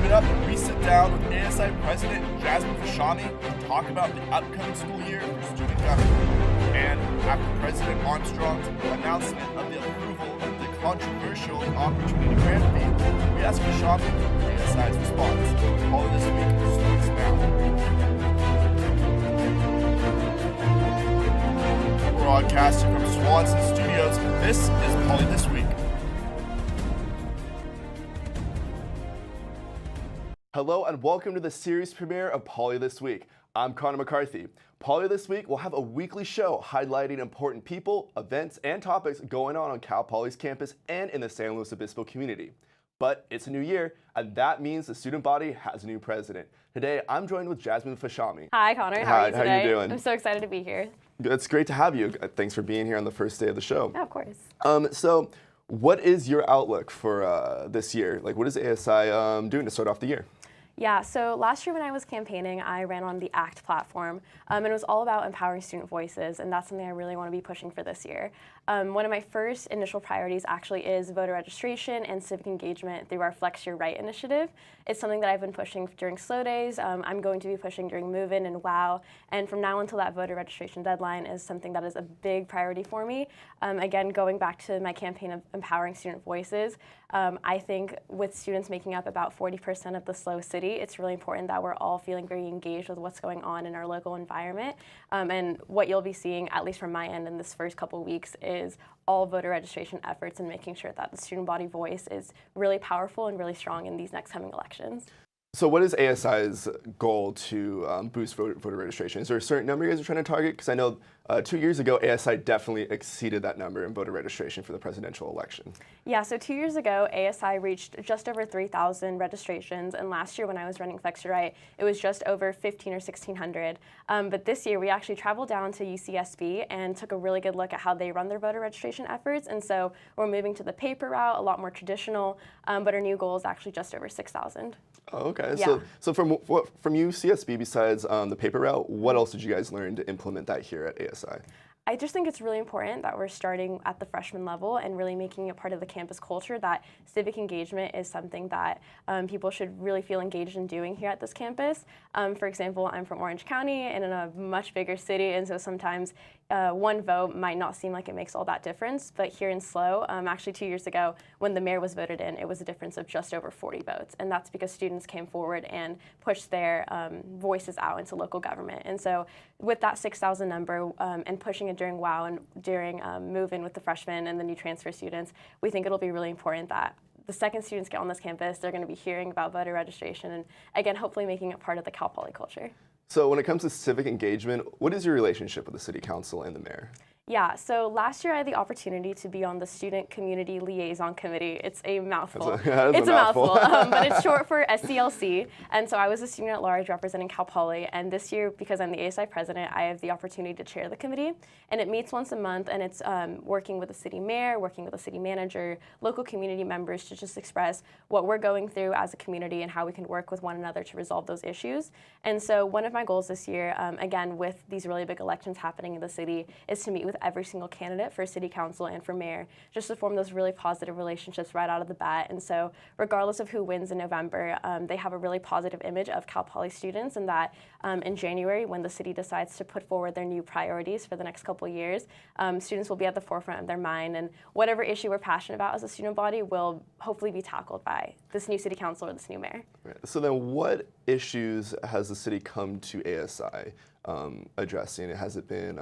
Coming up, we sit down with ASI President Jasmin Fashami to talk about the upcoming school year for student government. And after President Armstrong's announcement of the approval of the controversial Opportunity Grant fee, we asked Fashami ASI's response. All of this week starts now. Broadcasting from Swanson Studios, this is Poly This Week. Hello and welcome to the series premiere of Poly This Week. I'm Connor McCarthy. Poly This Week will have a weekly show highlighting important people, events, and topics going on Cal Poly's campus and in the San Luis Obispo community. But it's a new year, and that means the student body has a new president. Today, I'm joined with Jasmin Fashami. Hi, Connor. How are you today? How are you doing? I'm so excited to be here. It's great to have you. Thanks for being here on the first day of the show. Yeah, of course. So, what is your outlook for this year? Like, what is ASI doing to start off the year? Yeah, so last year when I was campaigning, I ran on the ACT platform, and it was all about empowering student voices, and that's something I really want to be pushing for this year. One of my first initial priorities actually is voter registration and civic engagement through our Flex Your Right initiative. It's something that I've been pushing during slow days. I'm going to be pushing during Move-In and WOW, and from now until that voter registration deadline is something that is a big priority for me. Again, going back to my campaign of empowering student voices, I think with students making up about 40% of the SLO city, it's really important that we're all feeling very engaged with what's going on in our local environment. And what you'll be seeing, at least from my end in this first couple weeks, is all voter registration efforts and making sure that the student body voice is really powerful and really strong in these next coming elections. So what is ASI's goal to boost voter registration? Is there a certain number you guys are trying to target? Because I know 2 years ago, ASI definitely exceeded that number in voter registration for the presidential election. Yeah, so 2 years ago, ASI reached just over 3,000 registrations, and last year when I was running Flex Your Right, it was just over 1,500 or 1,600. But this year, we actually traveled down to UCSB and took a really good look at how they run their voter registration efforts, and so we're moving to the paper route, a lot more traditional, but our new goal is actually just over 6,000. Oh, okay. Yeah. So from UCSB, besides the paper route, what else did you guys learn to implement that here at ASI? I just think it's really important that we're starting at the freshman level and really making it part of the campus culture that civic engagement is something that people should really feel engaged in doing here at this campus. For example, I'm from Orange County and in a much bigger city, and so sometimes one vote might not seem like it makes all that difference, but here in SLO, actually 2 years ago, when the mayor was voted in, it was a difference of just over 40 votes, and that's because students came forward and pushed their voices out into local government. And so with that 6,000 number and pushing it during WOW and during Move-In with the freshmen and the new transfer students, we think it'll be really important that the second students get on this campus, they're going to be hearing about voter registration and, again, hopefully making it part of the Cal Poly culture. So when it comes to civic engagement, what is your relationship with the city council and the mayor? Yeah, so last year I had the opportunity to be on the Student Community Liaison Committee. It's a mouthful. It's a mouthful. But it's short for SCLC. And so I was a student at large representing Cal Poly. And this year, because I'm the ASI president, I have the opportunity to chair the committee. And it meets once a month, and it's working with the city mayor, working with the city manager, local community members to just express what we're going through as a community and how we can work with one another to resolve those issues. And so one of my goals this year, again, with these really big elections happening in the city, is to meet with every single candidate for city council and for mayor, just to form those really positive relationships right out of the bat. And so regardless of who wins in November, they have a really positive image of Cal Poly students, and that in January, when the city decides to put forward their new priorities for the next couple of years, students will be at the forefront of their mind, and whatever issue we're passionate about as a student body will hopefully be tackled by this new city council or this new mayor. Right. So then what issues has the city come to ASI addressing? Has it been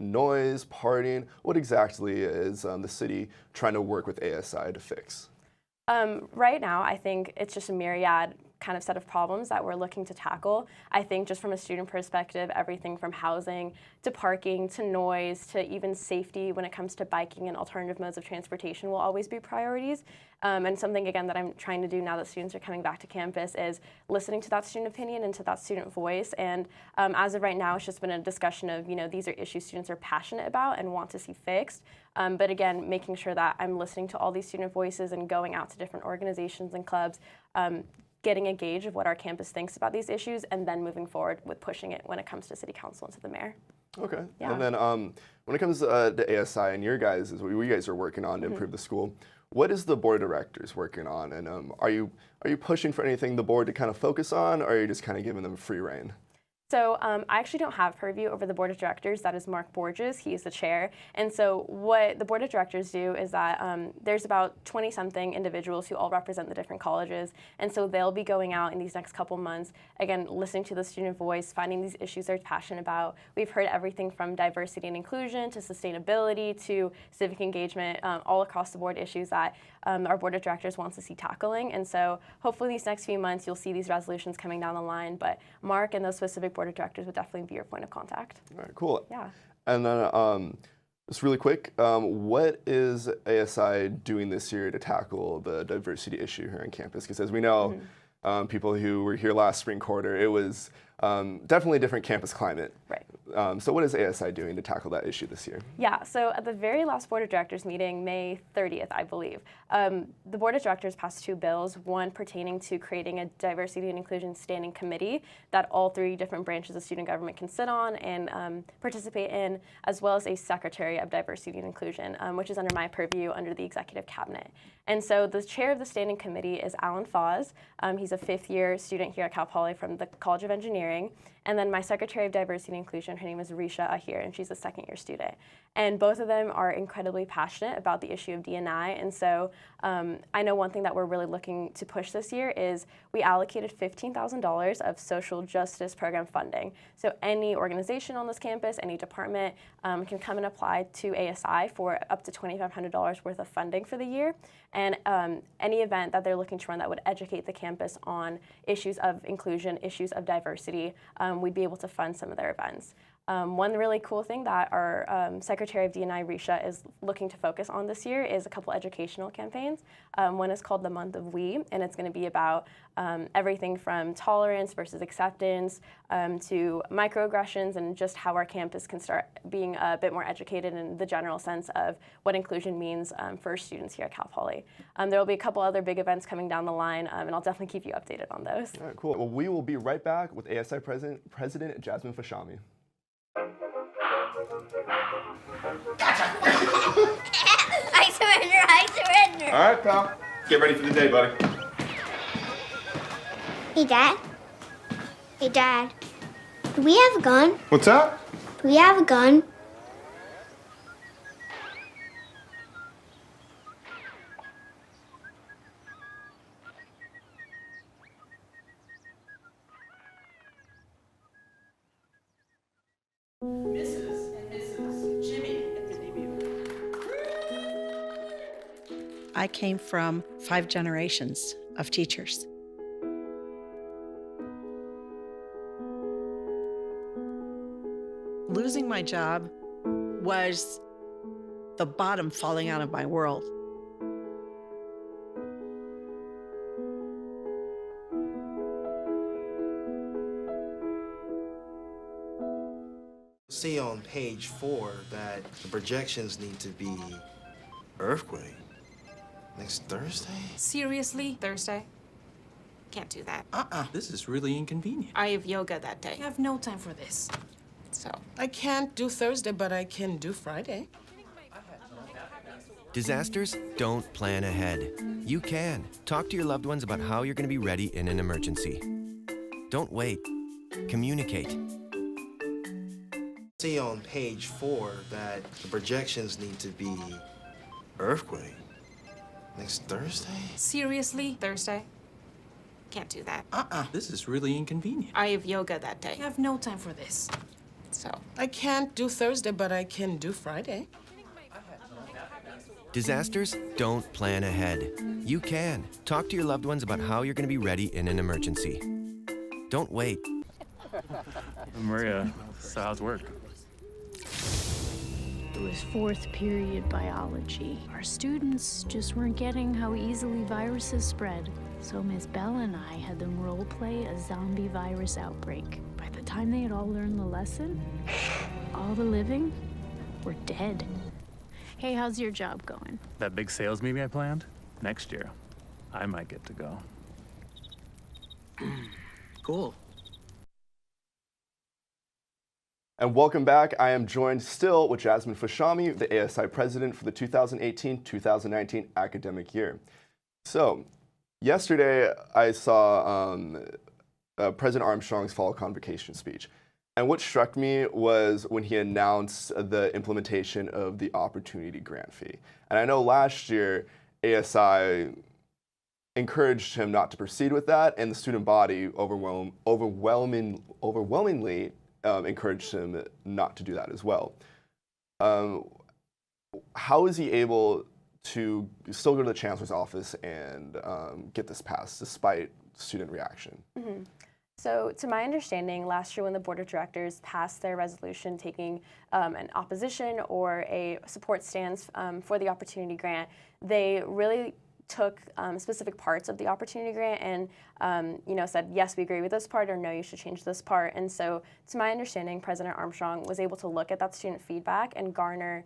noise, partying? What exactly is the city trying to work with ASI to fix? Right now, I think it's just a myriad kind of set of problems that we're looking to tackle. I think just from a student perspective, everything from housing to parking to noise to even safety when it comes to biking and alternative modes of transportation will always be priorities. And something, again, that I'm trying to do now that students are coming back to campus is listening to that student opinion and to that student voice. And as of right now, it's just been a discussion of, these are issues students are passionate about and want to see fixed. But again, making sure that I'm listening to all these student voices and going out to different organizations and clubs, getting a gauge of what our campus thinks about these issues, and then moving forward with pushing it when it comes to city council and to the mayor. Okay. Yeah. And then when it comes to ASI and what you guys are working on to improve the school, What is the board of directors working on, and are you pushing for anything the board to kind of focus on, or are you just kind of giving them free rein? So I actually don't have purview over the board of directors. That is Mark Borges. He is the chair. And so what the board of directors do is that there's about 20-something individuals who all represent the different colleges. And so they'll be going out in these next couple months, again, listening to the student voice, finding these issues they're passionate about. We've heard everything from diversity and inclusion to sustainability to civic engagement, all across the board issues that our board of directors wants to see tackling. And so hopefully these next few months, you'll see these resolutions coming down the line. But Mark and those specific board of directors would definitely be your point of contact. All right, cool. Yeah. And then just really quick, what is ASI doing this year to tackle the diversity issue here on campus? Because as we know, people who were here last spring quarter, it was definitely a different campus climate. Right. So what is ASI doing to tackle that issue this year? Yeah, so at the very last Board of Directors meeting, May 30th, I believe, the Board of Directors passed 2 bills, one pertaining to creating a diversity and inclusion standing committee that all 3 different branches of student government can sit on and participate in, as well as a secretary of diversity and inclusion, which is under my purview under the executive cabinet. And so the chair of the standing committee is Alan Foz. He's a 5th-year student here at Cal Poly from the College of Engineering. And then my secretary of diversity and inclusion, her name is Risha Ahir, and she's a 2nd-year student. And both of them are incredibly passionate about the issue of D&I. And so I know one thing that we're really looking to push this year is we allocated $15,000 of social justice program funding. So any organization on this campus, any department can come and apply to ASI for up to $2,500 worth of funding for the year. And any event that they're looking to run that would educate the campus on issues of inclusion, issues of diversity, we'd be able to fund some of their events. One really cool thing that our Secretary of D&I, Risha, is looking to focus on this year is a couple educational campaigns. One is called the Month of We, and it's going to be about everything from tolerance versus acceptance to microaggressions and just how our campus can start being a bit more educated in the general sense of what inclusion means for students here at Cal Poly. There will be a couple other big events coming down the line, and I'll definitely keep you updated on those. All right, cool. Well, we will be right back with ASI President Jasmin Fashami. I surrender, I surrender. All right, pal. Get ready for the day, buddy. Hey, Dad. Hey, Dad. Do we have a gun? What's up? Do we have a gun? Mrs. and Mrs. Jimmy at the debut. I came from 5 generations of teachers. Losing my job was the bottom falling out of my world. See on page 4 that the projections need to be earthquake next Thursday. Seriously? Thursday? Can't do that. This is really inconvenient. I have yoga that day. I have no time for this. So, I can't do Thursday, but I can do Friday. Disasters don't plan ahead. You can. Talk to your loved ones about how you're going to be ready in an emergency. Don't wait. Communicate. See on page 4 that the projections need to be earthquake next Thursday. seriously? Thursday? Can't do that. This is really inconvenient. I have yoga that day. I have no time for this. So, I can't do Thursday, but I can do Friday. Disasters don't plan ahead. You can. Talk to your loved ones about how you're going to be ready in an emergency. Don't wait. Maria, so how's work? It was 4th period biology. Our students just weren't getting how easily viruses spread. So Miss Bell and I had them role play a zombie virus outbreak. By the time they had all learned the lesson, all the living were dead. Hey, how's your job going? That big sales meeting I planned? Next year, I might get to go. Cool. And welcome back. I am joined still with Jasmin Fashami, the ASI president for the 2018-2019 academic year. So, yesterday I saw President Armstrong's fall convocation speech. And what struck me was when he announced the implementation of the Opportunity Grant fee. And I know last year ASI encouraged him not to proceed with that, and the student body overwhelmingly encouraged him not to do that as well. How is he able to still go to the chancellor's office and get this passed despite student reaction? Mm-hmm. So to my understanding, last year when the board of directors passed their resolution taking an opposition or a support stance for the Opportunity Grant, they really took specific parts of the Opportunity Grant and said, yes, we agree with this part, or no, you should change this part. And so to my understanding, President Armstrong was able to look at that student feedback and garner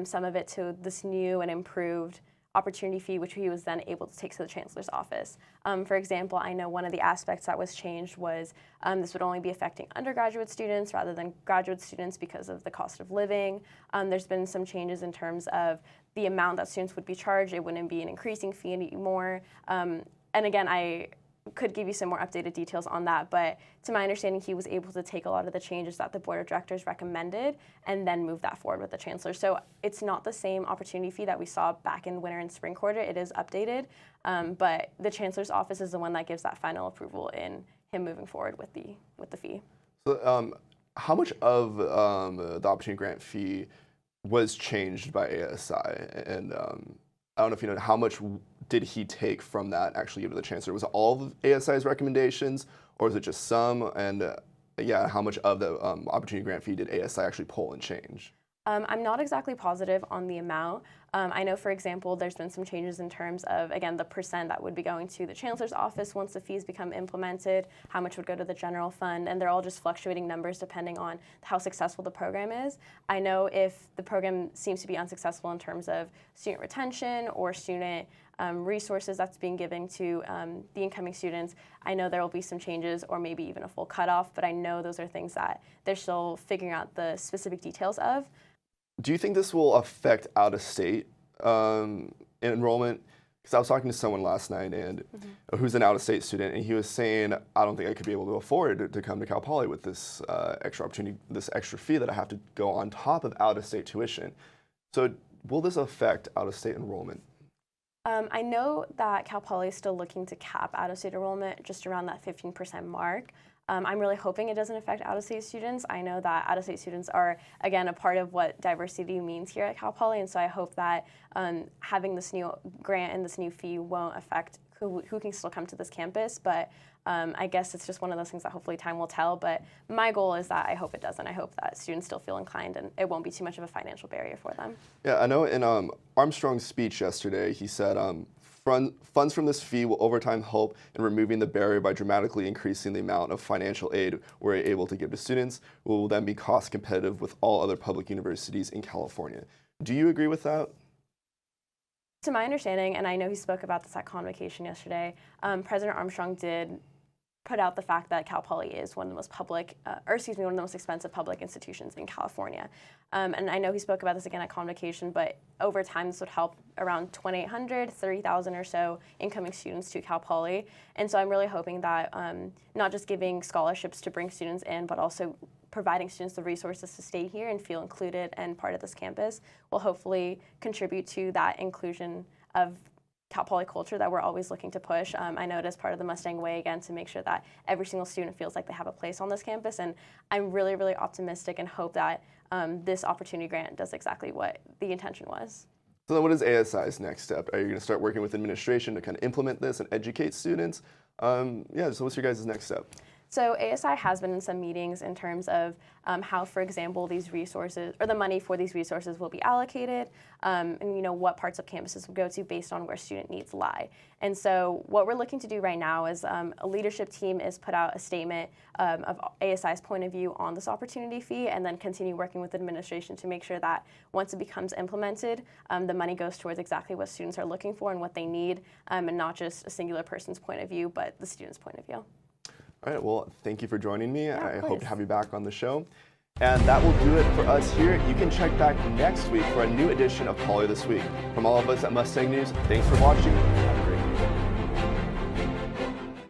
some of it to this new and improved opportunity fee, which he was then able to take to the chancellor's office. For example, I know one of the aspects that was changed was this would only be affecting undergraduate students rather than graduate students because of the cost of living. There's been some changes in terms of the amount that students would be charged. It wouldn't be an increasing fee anymore. And again, I could give you some more updated details on that, but to my understanding, he was able to take a lot of the changes that the board of directors recommended and then move that forward with the chancellor. So it's not the same opportunity fee that we saw back in winter and spring quarter. It is updated, but the chancellor's office is the one that gives that final approval in him moving forward with the fee. So how much of the Opportunity Grant fee was changed by ASI? And I don't know if you know, how much did he take from that actually give to the chancellor? Was it all of ASI's recommendations, or is it just some? And how much of the Opportunity Grant fee did ASI actually pull and change? I'm not exactly positive on the amount. I know, for example, there's been some changes in terms of, again, the percent that would be going to the chancellor's office once the fees become implemented, how much would go to the general fund, and they're all just fluctuating numbers depending on how successful the program is. I know if the program seems to be unsuccessful in terms of student retention or student resources that's being given to the incoming students, I know there will be some changes or maybe even a full cutoff, but I know those are things that they're still figuring out the specific details of. Do you think this will affect out-of-state enrollment? Because I was talking to someone last night and who's an out-of-state student, and he was saying, I don't think I could be able to afford to come to Cal Poly with this extra opportunity, this extra fee that I have to go on top of out-of-state tuition. So will this affect out-of-state enrollment? I know that Cal Poly is still looking to cap out-of-state enrollment just around that 15% mark. I'm really hoping it doesn't affect out-of-state students. I know that out-of-state students are, again, a part of what diversity means here at Cal Poly, and so I hope that having this new grant and this new fee won't affect who can still come to this campus, but I guess it's just one of those things that hopefully time will tell, but my goal is that I hope it doesn't. I hope that students still feel inclined and it won't be too much of a financial barrier for them. Yeah, I know in Armstrong's speech yesterday, he said funds from this fee will over time help in removing the barrier by dramatically increasing the amount of financial aid we're able to give to students, who will then be cost competitive with all other public universities in California. Do you agree with that? To my understanding, and I know he spoke about this at convocation yesterday, President Armstrong did put out the fact that Cal Poly is one of the most one of the most expensive public institutions in California. And I know he spoke about this again at convocation, but over time this would help around 2,800, 30,000 or so incoming students to Cal Poly. And so I'm really hoping that not just giving scholarships to bring students in, but also providing students the resources to stay here and feel included and part of this campus will hopefully contribute to that inclusion of Cal Poly culture that we're always looking to push. I know it as part of the Mustang way, again, to make sure that every single student feels like they have a place on this campus, and I'm really, really optimistic and hope that this Opportunity Grant does exactly what the intention was. So then what is ASI's next step? Are you going to start working with administration to kind of implement this and educate students? So what's your guys' next step? So ASI has been in some meetings in terms of how, for example, these resources or the money for these resources will be allocated, and what parts of campuses will go to based on where student needs lie. And so what we're looking to do right now is a leadership team is put out a statement of ASI's point of view on this opportunity fee, and then continue working with administration to make sure that once it becomes implemented, the money goes towards exactly what students are looking for and what they need, and not just a singular person's point of view, but the student's point of view. All right, well, thank you for joining me. Yeah, I hope to have you back on the show. And that will do it for us here. You can check back next week for a new edition of Poly This Week. From all of us at Mustang News, thanks for watching.